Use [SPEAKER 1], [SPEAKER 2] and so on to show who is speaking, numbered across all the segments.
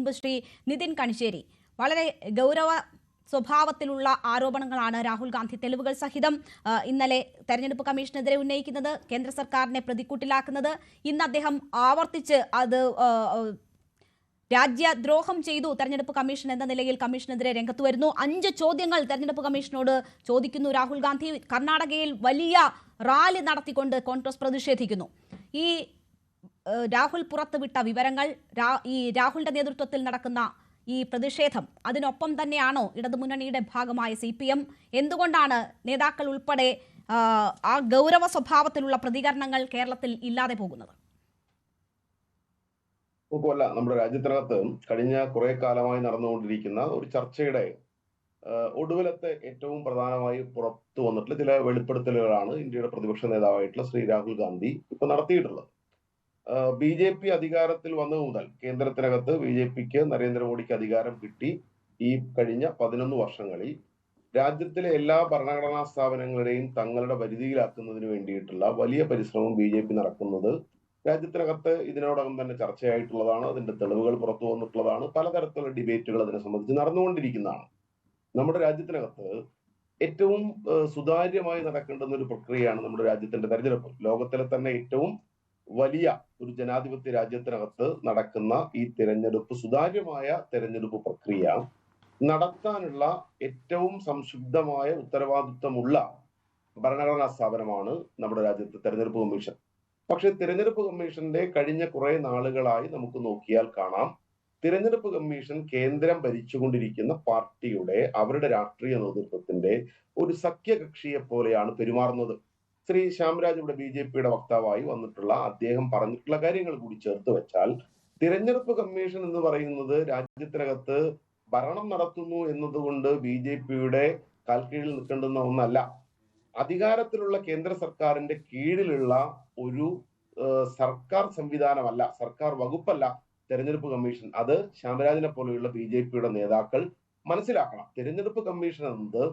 [SPEAKER 1] മുൻപ് ശ്രീ നിതിൻ കണിശ്ശേരി, വളരെ ഗൗരവ സ്വഭാവത്തിലുള്ള ആരോപണങ്ങളാണ് രാഹുൽ ഗാന്ധി തെളിവുകൾ സഹിതം ഇന്നലെ തെരഞ്ഞെടുപ്പ് കമ്മീഷനെതിരെ ഉന്നയിക്കുന്നത്, കേന്ദ്ര സർക്കാരിനെ പ്രതിക്കൂട്ടിലാക്കുന്നത്. ഇന്ന് അദ്ദേഹം ആവർത്തിച്ച് അത് രാജ്യദ്രോഹം ചെയ്തു തെരഞ്ഞെടുപ്പ് കമ്മീഷൻ എന്ന നിലയിൽ കമ്മീഷനെതിരെ രംഗത്ത് വരുന്നു. 5 ചോദ്യങ്ങൾ തെരഞ്ഞെടുപ്പ് കമ്മീഷനോട് ചോദിക്കുന്നു രാഹുൽ ഗാന്ധി. കർണാടകയിൽ വലിയ റാലി നടത്തിക്കൊണ്ട് കോൺഗ്രസ് പ്രതിഷേധിക്കുന്നു. ഈ രാഹുൽ പുറത്തുവിട്ട വിവരങ്ങൾ, ഈ രാഹുലിന്റെ നേതൃത്വത്തിൽ നടക്കുന്ന ഈ പ്രതിഷേധം, അതിനൊപ്പം തന്നെയാണോ ഇടതുമുന്നണിയുടെ ഭാഗമായ CPM? എന്തുകൊണ്ടാണ് നേതാക്കൾ ഉൾപ്പെടെ ആ ഗൗരവ സ്വഭാവത്തിലുള്ള പ്രതികരണങ്ങൾ കേരളത്തിൽ ഇല്ലാതെ പോകുന്നത്?
[SPEAKER 2] അല്ല, നമ്മുടെ രാജ്യത്തിനകത്ത് കഴിഞ്ഞ കുറെ കാലമായി നടന്നുകൊണ്ടിരിക്കുന്ന ഒരു ചർച്ചയുടെ ഒടുവിലത്തെ ഏറ്റവും പ്രധാനമായി പുറത്തു വന്നിട്ടുള്ള ചില വെളിപ്പെടുത്തലുകളാണ് ഇന്ത്യയുടെ പ്രതിപക്ഷ നേതാവായിട്ടുള്ള ശ്രീ രാഹുൽ ഗാന്ധി ഇപ്പൊ നടത്തിയിട്ടുള്ളത്. BJP അധികാരത്തിൽ വന്നത് മുതൽ കേന്ദ്രത്തിനകത്ത് BJPക്ക് നരേന്ദ്രമോദിക്ക് അധികാരം കിട്ടി. ഈ കഴിഞ്ഞ 11 വർഷങ്ങളിൽ രാജ്യത്തിലെ എല്ലാ ഭരണഘടനാ സ്ഥാപനങ്ങളുടെയും തങ്ങളുടെ പരിധിയിലാക്കുന്നതിന് വേണ്ടിയിട്ടുള്ള വലിയ പരിശ്രമം BJP നടക്കുന്നത് രാജ്യത്തിനകത്ത് ഇതിനോടകം തന്നെ ചർച്ചയായിട്ടുള്ളതാണ്. അതിന്റെ തെളിവുകൾ പുറത്തു വന്നിട്ടുള്ളതാണ്. പലതരത്തിലുള്ള ഡിബേറ്റുകൾ അതിനെ സംബന്ധിച്ച് നടന്നുകൊണ്ടിരിക്കുന്നതാണ്. നമ്മുടെ രാജ്യത്തിനകത്ത് ഏറ്റവും സുതാര്യമായി നടക്കേണ്ടുന്ന ഒരു പ്രക്രിയയാണ് നമ്മുടെ രാജ്യത്തിന്റെ തെരഞ്ഞെടുപ്പ്. ലോകത്തിലെ തന്നെ ഏറ്റവും വലിയ ഒരു ജനാധിപത്യ രാജ്യത്തിനകത്ത് നടക്കുന്ന ഈ തെരഞ്ഞെടുപ്പ്, സുതാര്യമായ തെരഞ്ഞെടുപ്പ് പ്രക്രിയ നടത്താനുള്ള ഏറ്റവും സംശുദ്ധമായ ഉത്തരവാദിത്വമുള്ള ഭരണഘടനാ സ്ഥാപനമാണ് നമ്മുടെ രാജ്യത്തെ തെരഞ്ഞെടുപ്പ് കമ്മീഷൻ. പക്ഷെ തിരഞ്ഞെടുപ്പ് കമ്മീഷന്റെ കഴിഞ്ഞ കുറെ നാളുകളായി നമുക്ക് നോക്കിയാൽ കാണാം, തിരഞ്ഞെടുപ്പ് കമ്മീഷൻ കേന്ദ്രം ഭരിച്ചുകൊണ്ടിരിക്കുന്ന പാർട്ടിയുടെ, അവരുടെ രാഷ്ട്രീയ നേതൃത്വത്തിന്റെ ഒരു സഖ്യകക്ഷിയെ പോലെയാണ് പെരുമാറുന്നത്. ശ്രീ ശ്യാംരാജ് ഇവിടെ BJPയുടെ വക്താവായി വന്നിട്ടുള്ള അദ്ദേഹം പറഞ്ഞിട്ടുള്ള കാര്യങ്ങൾ കൂടി ചേർത്ത് വെച്ചാൽ, തിരഞ്ഞെടുപ്പ് കമ്മീഷൻ എന്ന് പറയുന്നത് രാജ്യത്തിനകത്ത് ഭരണം നടത്തുന്നു എന്നതുകൊണ്ട് BJPയുടെ കാൽക്കീഴിൽ നിൽക്കേണ്ടുന്ന ഒന്നല്ല. അധികാരത്തിലുള്ള കേന്ദ്ര സർക്കാരിന്റെ കീഴിലുള്ള ഒരു സർക്കാർ സംവിധാനമല്ല, സർക്കാർ വകുപ്പല്ല തെരഞ്ഞെടുപ്പ് കമ്മീഷൻ. അത് ശ്യാമരാജിനെ പോലെയുള്ള BJPയുടെ നേതാക്കൾ മനസ്സിലാക്കണം. തെരഞ്ഞെടുപ്പ് കമ്മീഷൻ എന്നത്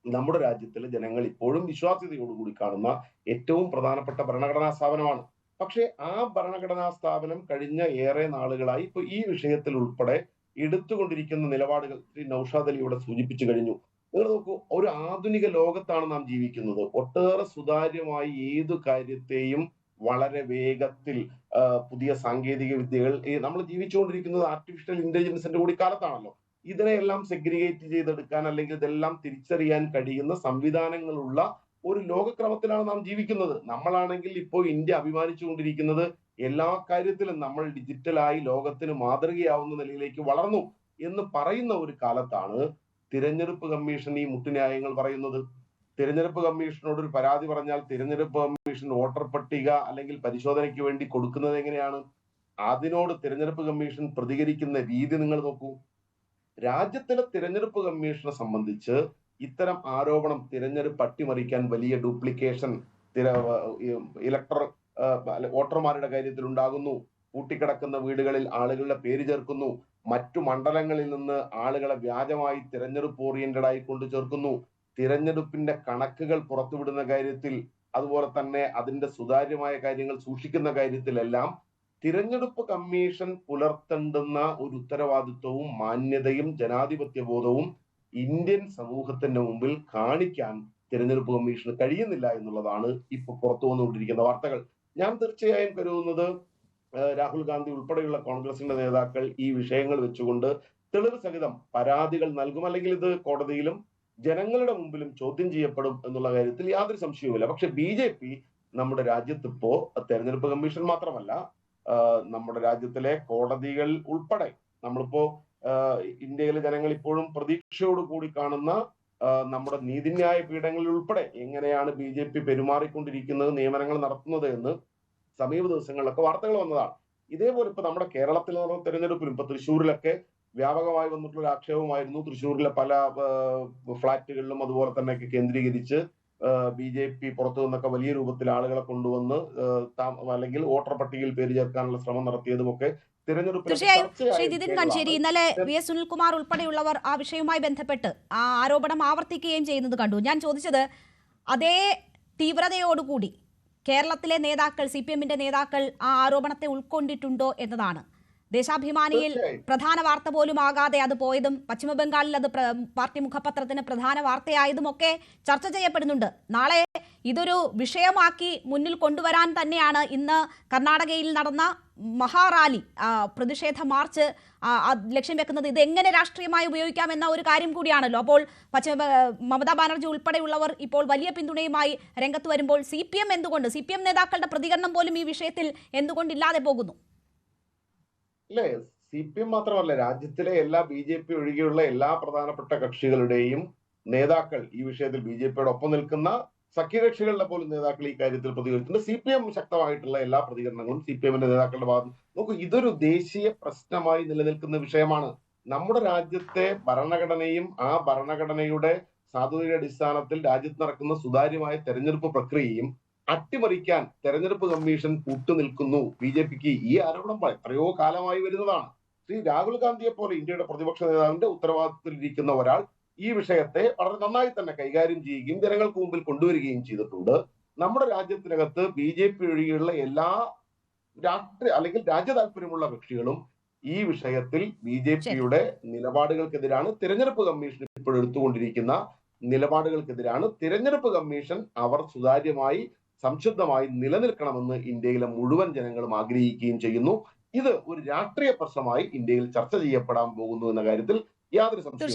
[SPEAKER 2] നമ്മുടെ രാജ്യത്തിലെ ജനങ്ങൾ ഇപ്പോഴും വിശ്വാസ്യതയോടുകൂടി കാണുന്ന ഏറ്റവും പ്രധാനപ്പെട്ട ഭരണഘടനാ സ്ഥാപനമാണ്. പക്ഷെ ആ ഭരണഘടനാ സ്ഥാപനം കഴിഞ്ഞ ഏറെ നാളുകളായി ഇപ്പൊ ഈ വിഷയത്തിൽ ഉൾപ്പെടെ എടുത്തുകൊണ്ടിരിക്കുന്ന നിലപാടുകൾ ശ്രീ നൌഷാദ് അലി ഇവിടെ സൂചിപ്പിച്ചു കഴിഞ്ഞു. നിങ്ങൾ നോക്കൂ, ഒരു ആധുനിക ലോകത്താണ് നാം ജീവിക്കുന്നത്. ഒട്ടേറെ സുതാര്യമായി ഏതു കാര്യത്തെയും വളരെ വേഗത്തിൽ പുതിയ സാങ്കേതിക വിദ്യകൾ, നമ്മൾ ജീവിച്ചുകൊണ്ടിരിക്കുന്നത് ആർട്ടിഫിഷ്യൽ ഇന്റലിജൻസിന്റെ കൂടി കാലത്താണല്ലോ. ഇതിനെയെല്ലാം സെഗ്രിഗേറ്റ് ചെയ്തെടുക്കാൻ, അല്ലെങ്കിൽ ഇതെല്ലാം തിരിച്ചറിയാൻ കഴിയുന്ന സംവിധാനങ്ങളുള്ള ഒരു ലോകക്രമത്തിലാണ് നാം ജീവിക്കുന്നത്. നമ്മളാണെങ്കിൽ ഇപ്പോൾ ഇന്ത്യ അഭിമാനിച്ചുകൊണ്ടിരിക്കുന്നത് എല്ലാ കാര്യത്തിലും നമ്മൾ ഡിജിറ്റലായി ലോകത്തിന് മാതൃകയാവുന്ന നിലയിലേക്ക് വളർന്നു എന്ന് പറയുന്ന ഒരു കാലത്താണ് തിരഞ്ഞെടുപ്പ് കമ്മീഷൻ ഈ മുട്ടുന്യായങ്ങൾ പറയുന്നത്. തിരഞ്ഞെടുപ്പ് കമ്മീഷനോട് ഒരു പരാതി പറഞ്ഞാൽ തിരഞ്ഞെടുപ്പ് കമ്മീഷൻ വോട്ടർ പട്ടിക അല്ലെങ്കിൽ പരിശോധനയ്ക്ക് വേണ്ടി കൊടുക്കുന്നത് എങ്ങനെയാണ്? അതിനോട് തിരഞ്ഞെടുപ്പ് കമ്മീഷൻ പ്രതികരിക്കുന്ന രീതി നിങ്ങൾ നോക്കൂ. രാജ്യത്തിലെ തിരഞ്ഞെടുപ്പ് കമ്മീഷനെ സംബന്ധിച്ച് ഇത്തരം ആരോപണം, തിരഞ്ഞെടുപ്പ് അട്ടിമറിക്കാൻ വലിയ ഡ്യൂപ്ലിക്കേഷൻ വോട്ടർമാരുടെ കാര്യത്തിൽ ഉണ്ടാകുന്നു, പൂട്ടിക്കിടക്കുന്ന വീടുകളിൽ ആളുകളുടെ പേര് ചേർക്കുന്നു, മറ്റു മണ്ഡലങ്ങളിൽ നിന്ന് ആളുകളെ വ്യാജമായി തിരഞ്ഞെടുപ്പ് ഓറിയന്റഡ് ആയി കൊണ്ട് ചേർക്കുന്നു, തിരഞ്ഞെടുപ്പിന്റെ കണക്കുകൾ പുറത്തുവിടുന്ന കാര്യത്തിൽ, അതുപോലെ തന്നെ അതിന്റെ സുതാര്യമായ കാര്യങ്ങൾ സൂക്ഷിക്കുന്ന കാര്യത്തിലെല്ലാം തിരഞ്ഞെടുപ്പ് കമ്മീഷൻ പുലർത്തേണ്ടുന്ന ഒരു ഉത്തരവാദിത്വവും മാന്യതയും ജനാധിപത്യ ബോധവും ഇന്ത്യൻ സമൂഹത്തിന്റെ മുമ്പിൽ കാണിക്കാൻ തിരഞ്ഞെടുപ്പ് കമ്മീഷന് കഴിയുന്നില്ല എന്നുള്ളതാണ് ഇപ്പൊ പുറത്തു വന്നുകൊണ്ടിരിക്കുന്ന വാർത്തകൾ. ഞാൻ തീർച്ചയായും കരുതുന്നത് രാഹുൽ ഗാന്ധി ഉൾപ്പെടെയുള്ള കോൺഗ്രസിന്റെ നേതാക്കൾ ഈ വിഷയങ്ങൾ വെച്ചുകൊണ്ട് തെളിവ് സഹിതം പരാതികൾ നൽകും, അല്ലെങ്കിൽ ഇത് കോടതിയിലും ജനങ്ങളുടെ മുമ്പിലും ചോദ്യം ചെയ്യപ്പെടും എന്നുള്ള കാര്യത്തിൽ യാതൊരു സംശയവുമില്ല. പക്ഷെ BJP നമ്മുടെ രാജ്യത്തിപ്പോ തെരഞ്ഞെടുപ്പ് കമ്മീഷൻ മാത്രമല്ല, നമ്മുടെ രാജ്യത്തിലെ കോടതികൾ ഉൾപ്പെടെ, നമ്മളിപ്പോ ഇന്ത്യയിലെ ജനങ്ങൾ ഇപ്പോഴും പ്രതീക്ഷയോട് കൂടി കാണുന്ന നമ്മുടെ നീതിന്യായ പീഠങ്ങളിൽ ഉൾപ്പെടെ എങ്ങനെയാണ് BJP പെരുമാറിക്കൊണ്ടിരിക്കുന്നത്, നിയമനങ്ങൾ നടത്തുന്നത് എന്ന് സമീപ ദിവസങ്ങളിലൊക്കെ വാർത്തകൾ വന്നതാണ്. ഇതേപോലെ ഇപ്പൊ നമ്മുടെ കേരളത്തിൽ നടന്ന തെരഞ്ഞെടുപ്പിലും ഇപ്പൊ തൃശ്ശൂരിലൊക്കെ വ്യാപകമായി വന്നിട്ടുള്ള ഒരു ആക്ഷേപമായിരുന്നു. തൃശ്ശൂരിലെ പല ഫ്ളാറ്റുകളിലും അതുപോലെ തന്നെ കേന്ദ്രീകരിച്ച് BJP പുറത്തു നിന്നൊക്കെ വലിയ രൂപത്തിൽ ആളുകളെ കൊണ്ടുവന്ന് അല്ലെങ്കിൽ വോട്ടർ പട്ടികയിൽ പേര് ചേർക്കാനുള്ള ശ്രമം നടത്തിയതുമൊക്കെ
[SPEAKER 1] തീർച്ചയായും ശ്രീ നിതിൻ കണിശ്ശേരി, ഇന്നലെ VS സുനിൽകുമാർ ഉൾപ്പെടെയുള്ളവർ ആ വിഷയവുമായി ബന്ധപ്പെട്ട് ആ ആരോപണം ആവർത്തിക്കുകയും ചെയ്യുന്നത് കണ്ടു. ഞാൻ ചോദിച്ചത്, അതേ തീവ്രതയോടുകൂടി കേരളത്തിലെ നേതാക്കൾ, CPMന്റെ നേതാക്കൾ ആ ആരോപണത്തെ ഉൾക്കൊണ്ടിട്ടുണ്ടോ എന്നതാണ്. ദേശാഭിമാനിയിൽ
[SPEAKER 2] തീർച്ചയായും
[SPEAKER 1] പ്രധാന വാർത്ത പോലും ആകാതെ അത് പോയതും പശ്ചിമബംഗാളിൽ അത് പാർട്ടി മുഖപത്രത്തിന് പ്രധാന വാർത്തയായതും ഒക്കെ ചർച്ച ചെയ്യപ്പെടുന്നുണ്ട്. നാളെ ഇതൊരു വിഷയമാക്കി മുന്നിൽ കൊണ്ടുവരാൻ തന്നെയാണ് ഇന്ന് കർണാടകയിൽ നടന്ന മഹാറാലി, പ്രതിഷേധ മാർച്ച് ലക്ഷ്യം വെക്കുന്നത്. ഇത് എങ്ങനെ രാഷ്ട്രീയമായി ഉപയോഗിക്കാമെന്ന ഒരു കാര്യം കൂടിയാണല്ലോ. അപ്പോൾ മമതാ ബാനർജി ഉൾപ്പെടെയുള്ളവർ ഇപ്പോൾ വലിയ പിന്തുണയുമായി രംഗത്ത് വരുമ്പോൾ സി പി എം നേതാക്കളുടെ പ്രതികരണം പോലും ഈ വിഷയത്തിൽ എന്തുകൊണ്ട് ഇല്ലാതെ പോകുന്നു?
[SPEAKER 2] അല്ലേ, CPM മാത്രമല്ല, രാജ്യത്തിലെ എല്ലാ BJP ഒഴികെയുള്ള എല്ലാ പ്രധാനപ്പെട്ട കക്ഷികളുടെയും നേതാക്കൾ ഈ വിഷയത്തിൽ BJPയോട് ഒപ്പം നിൽക്കുന്ന സഖ്യകക്ഷികളുടെ പോലും നേതാക്കൾ ഈ കാര്യത്തിൽ പ്രതികരിച്ചിട്ടുണ്ട്. CPM ശക്തമായിട്ടുള്ള എല്ലാ പ്രതികരണങ്ങളും CPMന്റെ നേതാക്കളുടെ ഭാഗത്ത്. നോക്കൂ, ഇതൊരു ദേശീയ പ്രശ്നമായി നിലനിൽക്കുന്ന വിഷയമാണ്. നമ്മുടെ രാജ്യത്തെ ഭരണഘടനയും ആ ഭരണഘടനയുടെ സാധുതയുടെ അടിസ്ഥാനത്തിൽ രാജ്യത്ത് നടക്കുന്ന സുതാര്യമായ തെരഞ്ഞെടുപ്പ് പ്രക്രിയയും അട്ടിമറിക്കാൻ തെരഞ്ഞെടുപ്പ് കമ്മീഷൻ കൂട്ടുനിൽക്കുന്നു BJPക്ക്. ഈ ആരോപണം എത്രയോ കാലമായി വരുന്നതാണ്. ശ്രീ രാഹുൽ ഗാന്ധിയെ പോലെ ഇന്ത്യയുടെ പ്രതിപക്ഷ നേതാവിന്റെ ഉത്തരവാദിത്തത്തിലിരിക്കുന്ന ഒരാൾ ഈ വിഷയത്തെ വളരെ നന്നായി തന്നെ കൈകാര്യം ചെയ്യുകയും ജനങ്ങൾക്ക് മുമ്പിൽ കൊണ്ടുവരികയും ചെയ്തിട്ടുണ്ട്. നമ്മുടെ രാജ്യത്തിനകത്ത് BJP ഒഴികെയുള്ള എല്ലാ രാഷ്ട്രീയ അല്ലെങ്കിൽ രാജ്യ താല്പര്യമുള്ള കക്ഷികളും ഈ വിഷയത്തിൽ BJPയുടെ നിലപാടുകൾക്കെതിരാണ്. തിരഞ്ഞെടുപ്പ് കമ്മീഷൻ ഇപ്പോൾ എടുത്തുകൊണ്ടിരിക്കുന്ന നിലപാടുകൾക്കെതിരാണ്. തിരഞ്ഞെടുപ്പ് കമ്മീഷൻ അവർ സുതാര്യമായി സംശുദ്ധമായി നിലനിൽക്കണമെന്ന് ഇന്ത്യയിലെ മുഴുവൻ ജനങ്ങളും ആഗ്രഹിക്കുകയും ചെയ്യുന്നു. ഇത് ഒരു രാഷ്ട്രീയ പ്രശ്നമായി ഇന്ത്യയിൽ ചർച്ച ചെയ്യപ്പെടാൻ പോകുന്നു എന്ന കാര്യത്തിൽ യാതൊരു സംശയവും